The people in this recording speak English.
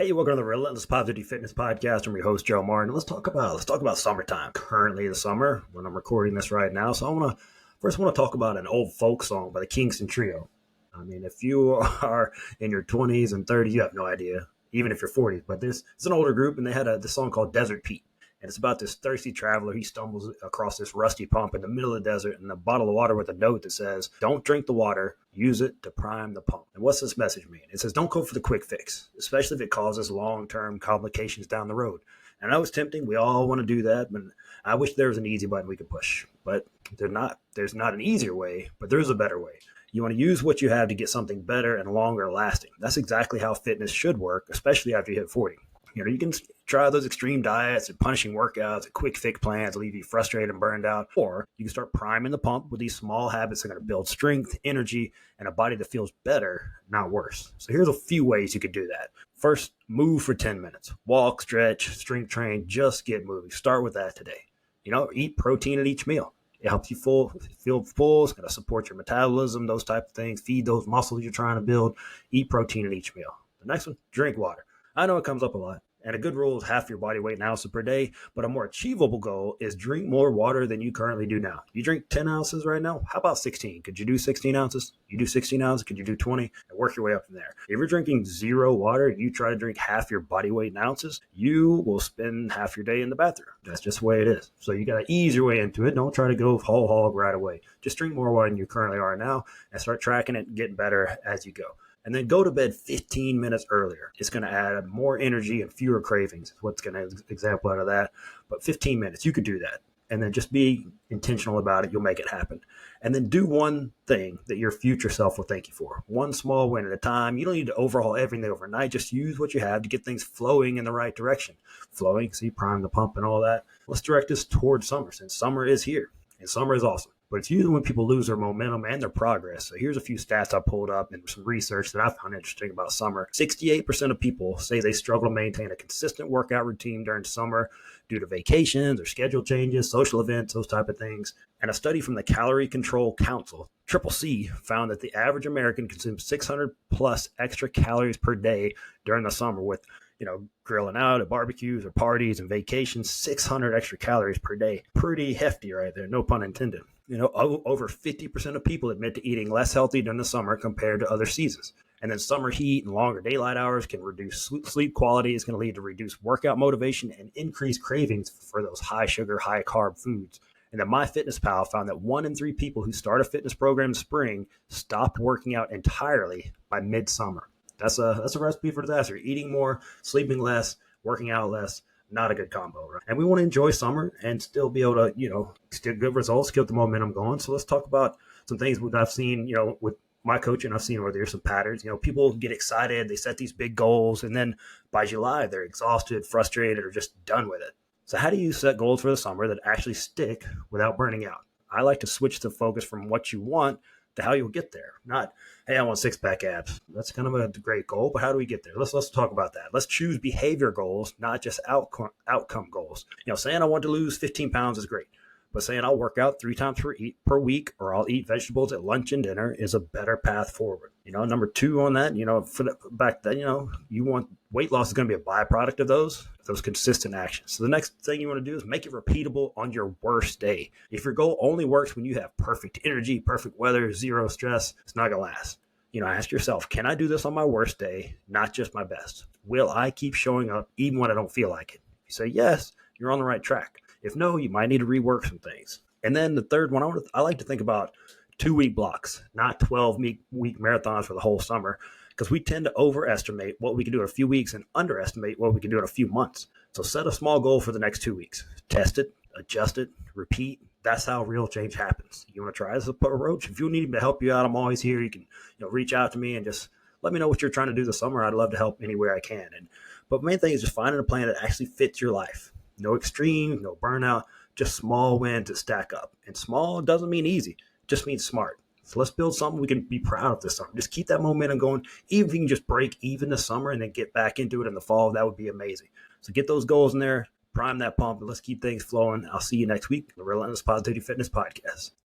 Hey, welcome to the Relentless Positivity Fitness Podcast. I'm your host, Joe Martin. Let's talk about summertime. Currently the summer when I'm recording this right now. So I want to talk about an old folk song by the Kingston Trio. I mean, if you are in your 20s and 30s, you have no idea, even if you're 40s. But this is an older group, and they had this song called Desert Pete. And it's about this thirsty traveler. He stumbles across this rusty pump in the middle of the desert and a bottle of water with a note that says, "Don't drink the water, use it to prime the pump." And what's this message mean? It says, don't go for the quick fix, especially if it causes long-term complications down the road. And I know it's tempting. We all want to do that, but I wish there was an easy button we could push. But there's not an easier way, but there's a better way. You want to use what you have to get something better and longer lasting. That's exactly how fitness should work, especially after you hit 40. You can try those extreme diets and punishing workouts and quick fix plans that leave you frustrated and burned out. Or you can start priming the pump with these small habits that are going to build strength, energy, and a body that feels better, not worse. So here's a few ways you could do that. First, move for 10 minutes. Walk, stretch, strength train, just get moving. Start with that today. Eat protein at each meal. It helps you feel full. It's going to support your metabolism, those type of things. Feed those muscles you're trying to build. Eat protein at each meal. The next one, drink water. I know it comes up a lot. And a good rule is half your body weight in ounces per day, but a more achievable goal is drink more water than you currently do now. You drink 10 ounces right now? How about 16? Could you do 16 ounces? You do 16 ounces? Could you do 20? And work your way up from there. If you're drinking zero water and you try to drink half your body weight in ounces, you will spend half your day in the bathroom. That's just the way it is. So you got to ease your way into it. Don't try to go whole hog right away. Just drink more water than you currently are now and start tracking it and getting better as you go. And then go to bed 15 minutes earlier. It's going to add more energy and fewer cravings. What's going to example out of that. But 15 minutes, you could do that. And then just be intentional about it. You'll make it happen. And then do one thing that your future self will thank you for. One small win at a time. You don't need to overhaul everything overnight. Just use what you have to get things flowing in the right direction. Flowing, see, prime the pump and all that. Let's direct this towards summer, since summer is here. And summer is awesome. But it's usually when people lose their momentum and their progress. So here's a few stats I pulled up and some research that I found interesting about summer. 68% of people say they struggle to maintain a consistent workout routine during summer due to vacations or schedule changes, social events, those type of things. And a study from the Calorie Control Council, CCC, found that the average American consumes 600 plus extra calories per day during the summer with grilling out at barbecues or parties and vacations, 600 extra calories per day. Pretty hefty right there, no pun intended. Over 50% of people admit to eating less healthy during the summer compared to other seasons. And then summer heat and longer daylight hours can reduce sleep quality. It's going to lead to reduced workout motivation and increased cravings for those high sugar, high carb foods. And then MyFitnessPal found that 1 in 3 people who start a fitness program in spring stop working out entirely by midsummer. That's a recipe for disaster. Eating more, sleeping less, working out less, not a good combo, right? And we want to enjoy summer and still be able to, still good results, get the momentum going. So let's talk about some things that I've seen, with my coaching. I've seen where there's some patterns. People get excited, they set these big goals, and then by July, they're exhausted, frustrated, or just done with it. So how do you set goals for the summer that actually stick without burning out? I like to switch the focus from what you want to how you'll get there. Not, hey, I want 6-pack abs. That's kind of a great goal, but how do we get there? Let's talk about that. Let's choose behavior goals, not just outcome goals. Saying I want to lose 15 pounds is great, but saying I'll work out 3 times per week or I'll eat vegetables at lunch and dinner is a better path forward. Number 2 on that, back then, you want weight loss is going to be a byproduct of those consistent actions. So the next thing you want to do is make it repeatable on your worst day. If your goal only works when you have perfect energy, perfect weather, zero stress, it's not going to last. Ask yourself, can I do this on my worst day, not just my best? Will I keep showing up even when I don't feel like it? If you say yes, you're on the right track. If no, you might need to rework some things. And then the third one, I like to think about 2-week blocks, not 12-week marathons for the whole summer, because we tend to overestimate what we can do in a few weeks and underestimate what we can do in a few months. So set a small goal for the next 2 weeks. Test it, adjust it, repeat. That's how real change happens. You want to try this approach? If you need me to help you out, I'm always here. You can reach out to me and just let me know what you're trying to do this summer. I'd love to help any way I can. But the main thing is just finding a plan that actually fits your life. No extreme, no burnout, just small wins to stack up. And small doesn't mean easy, it just means smart. So let's build something we can be proud of this summer. Just keep that momentum going. Even if you can just break even this summer and then get back into it in the fall, that would be amazing. So get those goals in there, prime that pump, and let's keep things flowing. I'll see you next week on the Relentless Positivity Fitness Podcast.